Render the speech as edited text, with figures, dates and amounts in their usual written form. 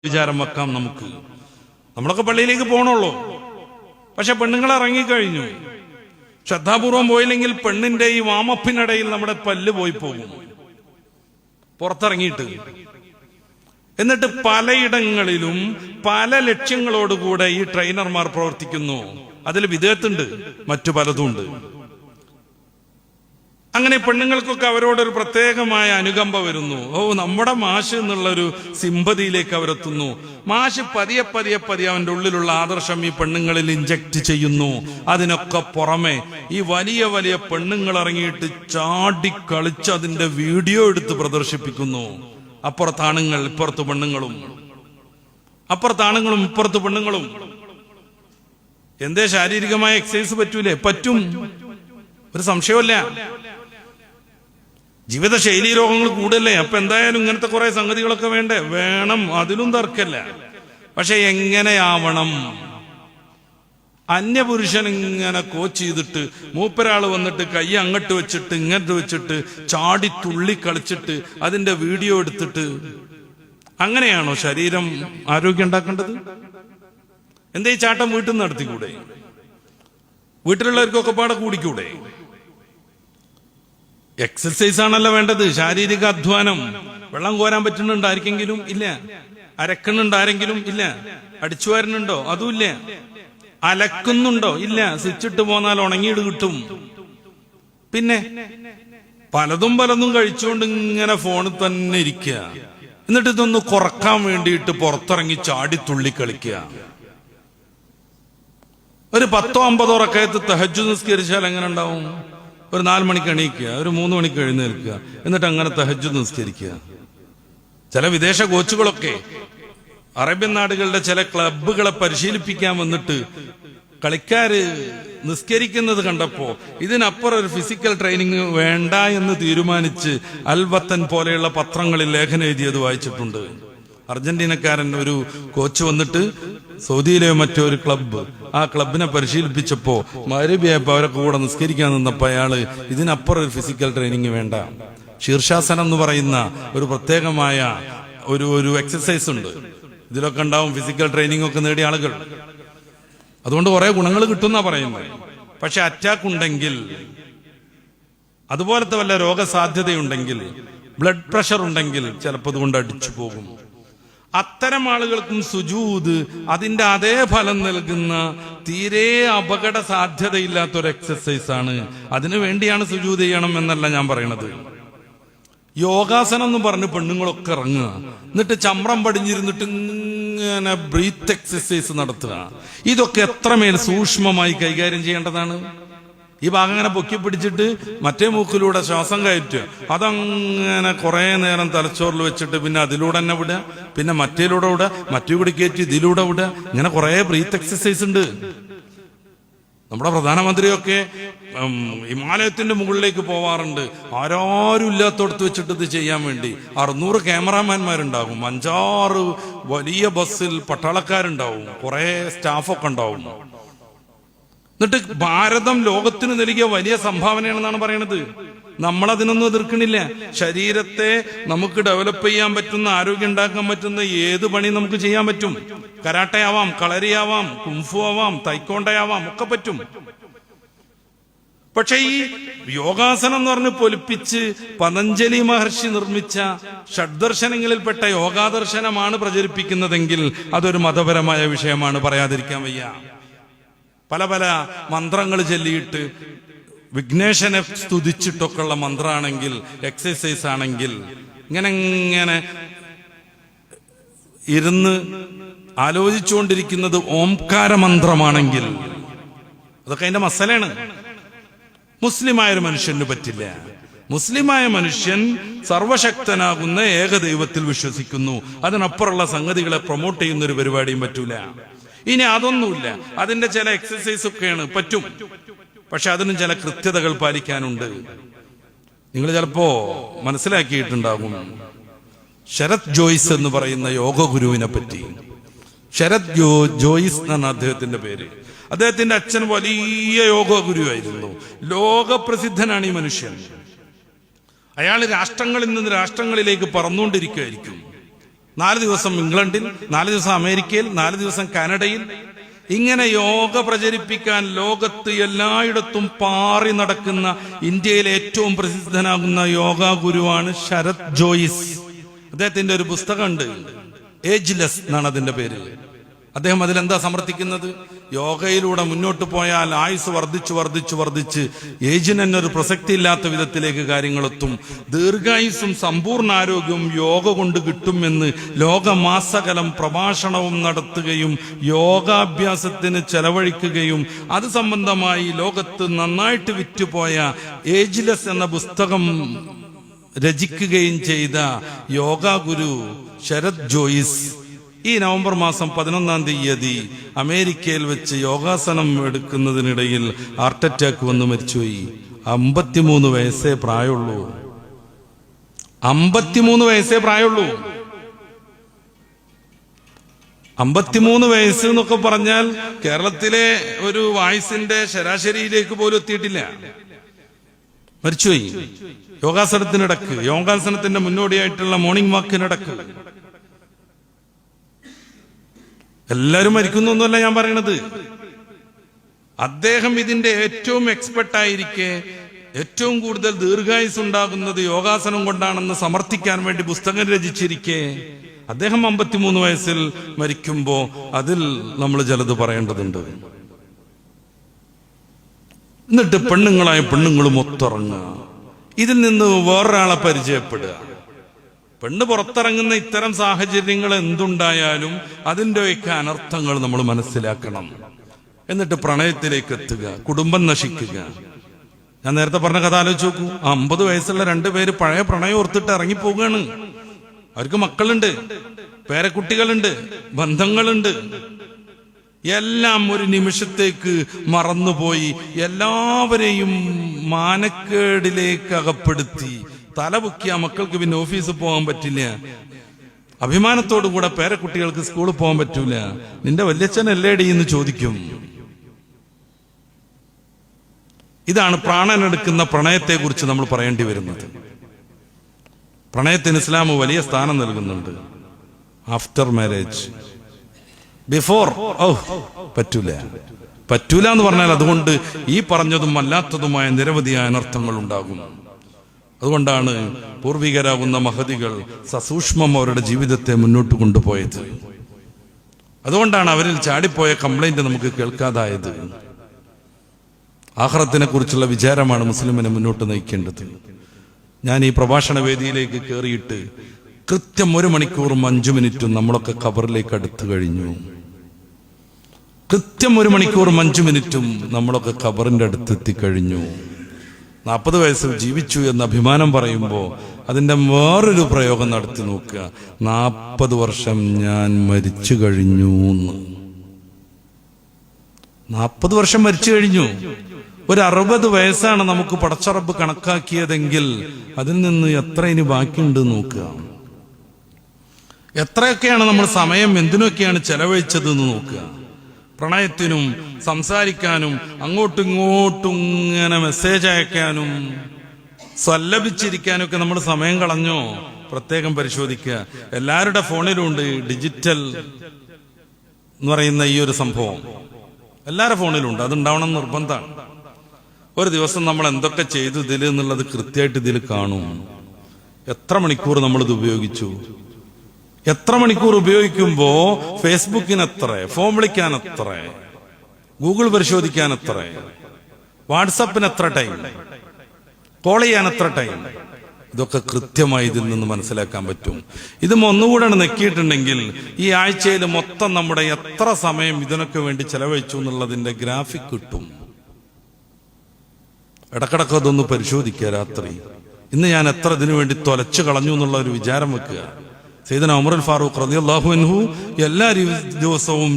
വിചാരം വെക്കാം. നമ്മളൊക്കെ പള്ളിയിലേക്ക് പോകണുള്ളൂ. പക്ഷെ പെണ്ണുങ്ങൾ ഇറങ്ങിക്കഴിഞ്ഞു. ശ്രദ്ധാപൂർവം പോയില്ലെങ്കിൽ പെണ്ണിന്റെ ഈ വാമപ്പിനിടയിൽ നമ്മുടെ പല്ല് പോയി പോകും പുറത്തിറങ്ങിയിട്ട്. എന്നിട്ട് പലയിടങ്ങളിലും പല ലക്ഷ്യങ്ങളോടുകൂടെ ഈ ട്രെയിനർമാർ പ്രവർത്തിക്കുന്നു. അതിൽ വിദേഹത്തുണ്ട്, മറ്റു പലതുമുണ്ട്. അങ്ങനെ പെണ്ണുങ്ങൾക്കൊക്കെ അവരോടൊരു പ്രത്യേകമായ അനുകമ്പ വരുന്നു. നമ്മുടെ മാഷ് എന്നുള്ളൊരു സിമ്പതിയിലേക്ക് അവരെത്തുന്നു. മാഷ് പതിയെ പതിയെ പതിയെ അവന്റെ ഉള്ളിലുള്ള ആദർശം ഈ പെണ്ണുങ്ങളിൽ ഇഞ്ചക്ട് ചെയ്യുന്നു. അതിനൊക്കെ പുറമെ ഈ വലിയ വലിയ പെണ്ണുങ്ങൾ ഇറങ്ങിയിട്ട് ചാടിക്കളിച്ച് അതിന്റെ വീഡിയോ എടുത്ത് പ്രദർശിപ്പിക്കുന്നു. അപ്പുറത്താണുങ്ങൾ, ഇപ്പുറത്ത് പെണ്ണുങ്ങളും, അപ്പുറത്താണുങ്ങളും ഇപ്പുറത്ത് പെണ്ണുങ്ങളും. എന്തേ ശാരീരികമായ എക്സസൈസ് പറ്റൂലേ? പറ്റും, ഒരു സംശയമില്ല. ജീവിതശൈലി രോഗങ്ങൾ കൂടല്ലേ? അപ്പൊ എന്തായാലും ഇങ്ങനത്തെ കുറെ സംഗതികളൊക്കെ വേണം, അതിലും തർക്കല്ല. പക്ഷെ എങ്ങനെയാവണം? അന്യപുരുഷൻ ഇങ്ങനെ കോച്ച് ചെയ്തിട്ട് മൂപ്പരാള് വന്നിട്ട് കൈ അങ്ങോട്ട് വെച്ചിട്ട് ഇങ്ങോട്ട് വെച്ചിട്ട് ചാടി തുള്ളി കളിച്ചിട്ട് അതിന്റെ വീഡിയോ എടുത്തിട്ട് അങ്ങനെയാണോ ശരീരം ആരോഗ്യം ഉണ്ടാക്കേണ്ടത്? എന്തേ ഈ ചാട്ടം വീട്ടിൽ നിന്ന് നടത്തിക്കൂടെ? വീട്ടിലുള്ളവർക്കൊക്കെ പാടെ കൂടിക്കൂടെ? എക്സസൈസ് ആണല്ലോ വേണ്ടത്, ശാരീരിക അധ്വാനം. വെള്ളം കോരാൻ പറ്റുന്നുണ്ടോ ആർക്കെങ്കിലും? ഇല്ല. അരക്കുന്നുണ്ടോ ആരെങ്കിലും? ഇല്ല. അടിച്ചു വരുന്നുണ്ടോ? അതുമില്ല. അലക്കുന്നുണ്ടോ? ഇല്ല. സ്വിച്ചിട്ട് പോന്നാൽ ഉണങ്ങിയിട്ട് കിട്ടും. പിന്നെ പലതും കഴിച്ചുകൊണ്ട് ഇങ്ങനെ ഫോണിൽ തന്നെ ഇരിക്കുക. എന്നിട്ട് ഇതൊന്ന് കുറക്കാൻ വേണ്ടിയിട്ട് പുറത്തിറങ്ങി ചാടി തുള്ളി കളിക്കുക. ഒരു 10-50 റക്അത്ത് തഹജ്ജുദ് നിസ്കരിച്ചാൽ എങ്ങനെ ഉണ്ടാവും? ഒരു 4 മണിക്ക് എണീക്കുക, ഒരു 3 മണിക്ക് എഴുന്നേൽക്കുക, എന്നിട്ട് അങ്ങനെ തഹജ്ജുദ് നിസ്കരിക്കുക. ചില വിദേശ കോച്ചുകളൊക്കെ അറേബ്യൻ നാടുകളുടെ ചില ക്ലബ്ബുകളെ പരിശീലിപ്പിക്കാൻ വന്നിട്ട് കളിക്കാര് നിസ്കരിക്കുന്നത് കണ്ടപ്പോ ഇതിനപ്പുറം ഒരു ഫിസിക്കൽ ട്രെയിനിങ് വേണ്ട എന്ന് തീരുമാനിച്ച് അൽവത്തൻ പോലെയുള്ള പത്രങ്ങളിൽ ലേഖനം എഴുതിയത് വായിച്ചിട്ടുണ്ട്. അർജന്റീനക്കാരൻ ഒരു കോച്ച് വന്നിട്ട് സൗദിയിലെ മറ്റൊരു ക്ലബ്ബ്, ആ ക്ലബിനെ പരിശീലിപ്പിച്ചപ്പോ മരുബിയപ്പോ അവരെ കൂടെ നിസ്കരിക്കാൻ നിന്നപ്പോ അയാള് ഇതിനപ്പുറം ഒരു ഫിസിക്കൽ ട്രെയിനിങ് വേണ്ട, ശീർഷാസനം എന്ന് പറയുന്ന ഒരു പ്രത്യേകമായ ഒരു എക്സസൈസ് ഉണ്ട്, ഇതിലൊക്കെ ഉണ്ടാവും ഫിസിക്കൽ ട്രെയിനിങ് ഒക്കെ നേടിയ ആളുകൾ. അതുകൊണ്ട് കുറെ ഗുണങ്ങൾ കിട്ടുന്ന പറയുന്നത്. പക്ഷെ അറ്റാക്ക് ഉണ്ടെങ്കിൽ, അതുപോലത്തെ വല്ല രോഗസാധ്യതയുണ്ടെങ്കിൽ, ബ്ലഡ് പ്രഷർ ഉണ്ടെങ്കിൽ ചിലപ്പോൾ അതുകൊണ്ട് അടിച്ചു പോകും. അത്തരം ആളുകൾക്കും സുജൂദ് അതിന്റെ അതേ ഫലം നൽകുന്ന തീരെ അപകട സാധ്യതയില്ലാത്തൊരു എക്സസൈസ് ആണ്. അതിനു വേണ്ടിയാണ് സുജൂദ് ചെയ്യണം എന്നല്ല ഞാൻ പറയണത്. യോഗാസനം എന്ന് പറഞ്ഞ് പെണ്ണുങ്ങളൊക്കെ ഇറങ്ങുക, എന്നിട്ട് ചമ്രം പടിഞ്ഞിരുന്നിട്ട് ഇങ്ങനെ ബ്രീത്ത് എക്സസൈസ് നടത്തുക. ഇതൊക്കെ എത്രമേൽ സൂക്ഷ്മമായി കൈകാര്യം ചെയ്യേണ്ടതാണ്. ഈ ഭാഗം അങ്ങനെ പൊക്കി പിടിച്ചിട്ട് മറ്റേ മൂക്കിലൂടെ ശ്വാസം കയറ്റുക, അതങ്ങനെ കുറെ നേരം തലച്ചോറിൽ വെച്ചിട്ട് പിന്നെ അതിലൂടെ തന്നെ വിടുക, പിന്നെ മറ്റേലൂടെ വിടുക, മറ്റേ കൂടി കയറ്റി ഇതിലൂടെ വിടുക. ഇങ്ങനെ കുറെ ബ്രീത്ത് എക്സസൈസ് ഉണ്ട്. നമ്മുടെ പ്രധാനമന്ത്രിയൊക്കെ ഹിമാലയത്തിന്റെ മുകളിലേക്ക് പോവാറുണ്ട്, ആരും ഇല്ലാത്തടത്ത് വെച്ചിട്ട് ഇത് ചെയ്യാൻ വേണ്ടി. 600 ക്യാമറാമാൻമാരുണ്ടാകും, 5-6 വലിയ ബസ്സിൽ പട്ടാളക്കാരുണ്ടാവും, കുറെ സ്റ്റാഫൊക്കെ ഉണ്ടാവും. എന്നിട്ട് ഭാരതം ലോകത്തിന് നൽകിയ വലിയ സംഭാവനയാണെന്നാണ് പറയണത്. നമ്മളതിനൊന്നും എതിർക്കണില്ല. ശരീരത്തെ നമുക്ക് ഡെവലപ്പ് ചെയ്യാൻ പറ്റുന്ന, ആരോഗ്യം ഉണ്ടാക്കാൻ പറ്റുന്ന ഏത് പണി നമുക്ക് ചെയ്യാൻ പറ്റും. കരാട്ടയാവാം, കളരിയാവാം, കുംഫു ആവാം, തൈക്കോണ്ടയാവാം, ഒക്കെ പറ്റും. പക്ഷെ ഈ യോഗാസനം എന്ന് പറഞ്ഞ് പൊലിപ്പിച്ച് പതഞ്ജലി മഹർഷി നിർമ്മിച്ച ഷഡ്ദർശനങ്ങളിൽപ്പെട്ട യോഗാദർശനമാണ് പ്രചരിപ്പിക്കുന്നതെങ്കിൽ അതൊരു മതപരമായ വിഷയമാണ്, പറയാതിരിക്കാൻ വയ്യ. പല മന്ത്രങ്ങൾ ചൊല്ലിയിട്ട് വിഘ്നേശനെ സ്തുതിച്ചിട്ടൊക്കെയുള്ള മന്ത്രമാണെങ്കിൽ, എക്സസൈസ് ആണെങ്കിൽ, ഇങ്ങനെ ഇരുന്ന് ആലോചിച്ചുകൊണ്ടിരിക്കുന്നത് ഓംകാര മന്ത്രമാണെങ്കിൽ അതൊക്കെ അതിന്റെ മസലാണ്. മുസ്ലിമായൊരു മനുഷ്യന് പറ്റില്ല. മുസ്ലിമായ മനുഷ്യൻ സർവശക്തനാകുന്ന ഏകദൈവത്തിൽ വിശ്വസിക്കുന്നു. അതിനപ്പുറമുള്ള സംഗതികളെ പ്രൊമോട്ട് ചെയ്യുന്ന ഒരു പരിപാടിയും പറ്റൂല. ഇനി അതൊന്നുമില്ല, അതിന്റെ ചില എക്സസൈസ് ഒക്കെയാണ് പറ്റും, പക്ഷെ അതിനും ചില കൃത്യതകൾ പാലിക്കാനുണ്ട്. നിങ്ങൾ ചിലപ്പോ മനസ്സിലാക്കിയിട്ടുണ്ടാകും ശരത് ജോയ്സ് എന്ന് പറയുന്ന യോഗ ഗുരുവിനെ പറ്റി. ശരത് ജോയ്സ് എന്നാണ് അദ്ദേഹത്തിന്റെ പേര്. അദ്ദേഹത്തിന്റെ അച്ഛൻ വലിയ യോഗ ഗുരുവായിരുന്നു, ലോകപ്രസിദ്ധനാണ് ഈ മനുഷ്യൻ. അയാൾ രാഷ്ട്രങ്ങളിൽ നിന്ന് രാഷ്ട്രങ്ങളിലേക്ക് പറന്നുകൊണ്ടിരിക്കുകയായിരിക്കും. 4 ദിവസം ഇംഗ്ലണ്ടിൽ, 4 ദിവസം അമേരിക്കയിൽ, 4 ദിവസം കാനഡയിൽ. ഇങ്ങനെ യോഗ പ്രചരിപ്പിക്കാൻ ലോകത്ത് എല്ലായിടത്തും പാറി നടക്കുന്ന ഇന്ത്യയിലെ ഏറ്റവും പ്രസിദ്ധനാകുന്ന യോഗാ ഗുരുവാണ് ശരത് ജോയിസ്. അദ്ദേഹത്തിന്റെ ഒരു പുസ്തകമുണ്ട്, ഏജ്ലെസ് എന്നാണ് അതിന്റെ പേര്. അദ്ദേഹം അതിലെന്താ സമർത്ഥിക്കുന്നത്? യോഗയിലൂടെ മുന്നോട്ട് പോയാൽ ആയുസ് വർദ്ധിച്ച് ഏജിന് തന്നെ ഒരു പ്രസക്തി ഇല്ലാത്ത വിധത്തിലേക്ക് കാര്യങ്ങളെത്തും. ദീർഘായുസും സമ്പൂർണ്ണ ആരോഗ്യവും യോഗ കൊണ്ട് കിട്ടുമെന്ന് ലോകമാസകലം പ്രഭാഷണവും നടത്തുകയും യോഗാഭ്യാസത്തിന് ചെലവഴിക്കുകയും അത് സംബന്ധമായി ലോകത്ത് നന്നായിട്ട് വിറ്റുപോയ ഏജ്ലെസ് എന്ന പുസ്തകം രചിക്കുകയും ചെയ്ത യോഗാ ഗുരു ശരത് ജോയിസ് ഈ നവംബർ മാസം 11-ാം തീയതി അമേരിക്കയിൽ വെച്ച് യോഗാസനം എടുക്കുന്നതിനിടയിൽ ഹാർട്ട് അറ്റാക്ക് വന്ന് മരിച്ചുപോയി. 53 വയസ്സേ പ്രായമുള്ളൂ. 53 വയസ്സേ പ്രായമുള്ളൂ. 53 വയസ്സ് എന്നൊക്കെ പറഞ്ഞാൽ കേരളത്തിലെ ഒരു വയസ്സിന്റെ ശരാശരിയിലേക്ക് പോലും എത്തിയിട്ടില്ല. മരിച്ചുപോയി യോഗാസനത്തിനിടക്ക്, യോഗാസനത്തിന്റെ മുന്നോടിയായിട്ടുള്ള മോർണിംഗ് വാക്കിനിടക്ക്. എല്ലാവരും മരിക്കുന്നൊന്നുമല്ല ഞാൻ പറയണത്. അദ്ദേഹം ഇതിന്റെ ഏറ്റവും എക്സ്പെർട്ടായിരിക്കെ ഏറ്റവും കൂടുതൽ ദീർഘായുസ് ഉണ്ടാകുന്നത് യോഗാസനം കൊണ്ടാണെന്ന് സമർത്ഥിക്കാൻ വേണ്ടി പുസ്തകം രചിച്ചിരിക്കെ അദ്ദേഹം 53 വയസ്സിൽ മരിക്കുമ്പോ അതിൽ നമ്മൾ ചിലത് പറയേണ്ടതുണ്ട്. എന്നിട്ട് പെണ്ണുങ്ങളായ പെണ്ണുങ്ങളും ഒത്തിറങ്ങുക, ഇതിൽ നിന്ന് വേറൊരാളെ പരിചയപ്പെടുക. പെണ്ണ് പുറത്തിറങ്ങുന്ന ഇത്തരം സാഹചര്യങ്ങൾ എന്തുണ്ടായാലും അതിൻ്റെയൊക്കെ അനർത്ഥങ്ങൾ നമ്മൾ മനസ്സിലാക്കണം. എന്നിട്ട് പ്രണയത്തിലേക്ക് എത്തുക, കുടുംബം നശിക്കുക. ഞാൻ നേരത്തെ പറഞ്ഞ കഥ ആലോചിച്ച് നോക്കൂ. 50 വയസ്സുള്ള 2 പേര് പഴയ പ്രണയം ഓർത്തിട്ട് ഇറങ്ങിപ്പോവുകയാണ്. അവർക്ക് മക്കളുണ്ട്, പേരക്കുട്ടികളുണ്ട്, ബന്ധങ്ങളുണ്ട്. എല്ലാം ഒരു നിമിഷത്തേക്ക് മറന്നുപോയി എല്ലാവരെയും മാനക്കേടിലേക്ക് അകപ്പെടുത്തി തലപൊക്കിയ മക്കൾക്ക് പിന്നെ ഓഫീസിൽ പോകാൻ പറ്റില്ല, അഭിമാനത്തോടു കൂടെ പേരക്കുട്ടികൾക്ക് സ്കൂളിൽ പോകാൻ പറ്റൂല. നിന്റെ വല്യച്ഛൻ അല്ലേടി എന്ന് ചോദിക്കും. ഇതാണ് പ്രാണനെടുക്കുന്ന പ്രണയത്തെ കുറിച്ച് നമ്മൾ പറയേണ്ടി വരുന്നത്. പ്രണയത്തിന് ഇസ്ലാം വലിയ സ്ഥാനം നൽകുന്നുണ്ട്. ആഫ്റ്റർ മാരേജ്, ബിഫോർ പറ്റൂല എന്ന് പറഞ്ഞാൽ അതുകൊണ്ട് ഈ പറഞ്ഞതും അല്ലാത്തതുമായ നിരവധിയായ അനർത്ഥങ്ങൾ ഉണ്ടാകും. അതുകൊണ്ടാണ് പൂർവികരാകുന്ന മഹതികൾ സസൂക്ഷ്മം അവരുടെ ജീവിതത്തെ മുന്നോട്ട് കൊണ്ടുപോയത്. അതുകൊണ്ടാണ് അവരിൽ ചാടിപ്പോയ കംപ്ലൈന്റ് നമുക്ക് കേൾക്കാതായത്. ആഖിറത്തിനെ കുറിച്ചുള്ള വിചാരമാണ് മുസ്ലിമിനെ മുന്നോട്ട് നയിക്കേണ്ടത്. ഞാൻ ഈ പ്രഭാഷണ വേദിയിലേക്ക് കയറിയിട്ട് കൃത്യം 1 മണിക്കൂറും 5 മിനിറ്റും നമ്മളൊക്കെ ഖബറിലേക്ക് അടുത്തു കഴിഞ്ഞു. കൃത്യം 1 മണിക്കൂറും 5 മിനിറ്റും നമ്മളൊക്കെ ഖബറിന്റെ അടുത്തെത്തിക്കഴിഞ്ഞു. 40 വയസ്സിൽ ജീവിച്ചു എന്ന് അഭിമാനം പറയുമ്പോൾ അതിന്റെ വേറൊരു പ്രയോഗം നടത്തി നോക്കുക. 40 വർഷം ഞാൻ മരിച്ചു കഴിഞ്ഞു. 40 വർഷം മരിച്ചു കഴിഞ്ഞു. ഒരു 60 വയസ്സാണ് നമുക്ക് പടച്ചറബ് കണക്കാക്കിയതെങ്കിൽ അതിൽ നിന്ന് എത്ര ഇനി ബാക്കിയുണ്ട് നോക്കുക. എത്രയൊക്കെയാണ് നമ്മൾ സമയം എന്തിനൊക്കെയാണ് ചെലവഴിച്ചത് എന്ന് നോക്കുക. പ്രണയത്തിനും സംസാരിക്കാനും അങ്ങോട്ടും ഇങ്ങോട്ടും ഇങ്ങനെ മെസ്സേജ് അയക്കാനും സല്ലപിച്ചിരിക്കാനും ഒക്കെ നമ്മൾ സമയം കളഞ്ഞോ? പ്രത്യേകം പരിശോധിക്കുക. എല്ലാവരുടെ ഫോണിലും ഉണ്ട് ഡിജിറ്റൽ എന്ന് പറയുന്ന ഈ ഒരു സംഭവം. എല്ലാവരുടെ ഫോണിലും ഉണ്ട്. അതുണ്ടാവണം നിർബന്ധമാണ്. ഒരു ദിവസം നമ്മൾ എന്തൊക്കെ ചെയ്തു ഇതിൽ എന്നുള്ളത് കൃത്യമായിട്ട് ഇതിൽ കാണും. എത്ര മണിക്കൂർ നമ്മളിത് ഉപയോഗിച്ചു, എത്ര മണിക്കൂർ ഉപയോഗിക്കുമ്പോ ഫേസ്ബുക്കിന് എത്ര, ഫോൺ വിളിക്കാൻ എത്ര, ഗൂഗിൾ പരിശോധിക്കാൻ എത്ര, വാട്സപ്പിന് എത്ര ടൈം, കോൾ ചെയ്യാൻ എത്ര ടൈം, ഇതൊക്കെ കൃത്യമായി ഇതിൽ നിന്ന് മനസ്സിലാക്കാൻ പറ്റും. ഇത് ഒന്നുകൂടെ നെക്കിയിട്ടുണ്ടെങ്കിൽ ഈ ആഴ്ചയിൽ മൊത്തം നമ്മുടെ എത്ര സമയം ഇതിനൊക്കെ വേണ്ടി ചെലവഴിച്ചു എന്നുള്ളതിന്റെ ഗ്രാഫിക് കിട്ടും. ഇടക്കിടക്ക് അതൊന്ന് പരിശോധിക്കുക. രാത്രി ഇന്ന് ഞാൻ എത്ര ഇതിനു വേണ്ടി തൊലച്ചു കളഞ്ഞു എന്നുള്ള ഒരു വിചാരം വെക്കുക. സയ്യിദുനാ ഉമറുൽ ഫാറൂഖ് റളിയല്ലാഹു അൻഹു എല്ലാ ദിവസവും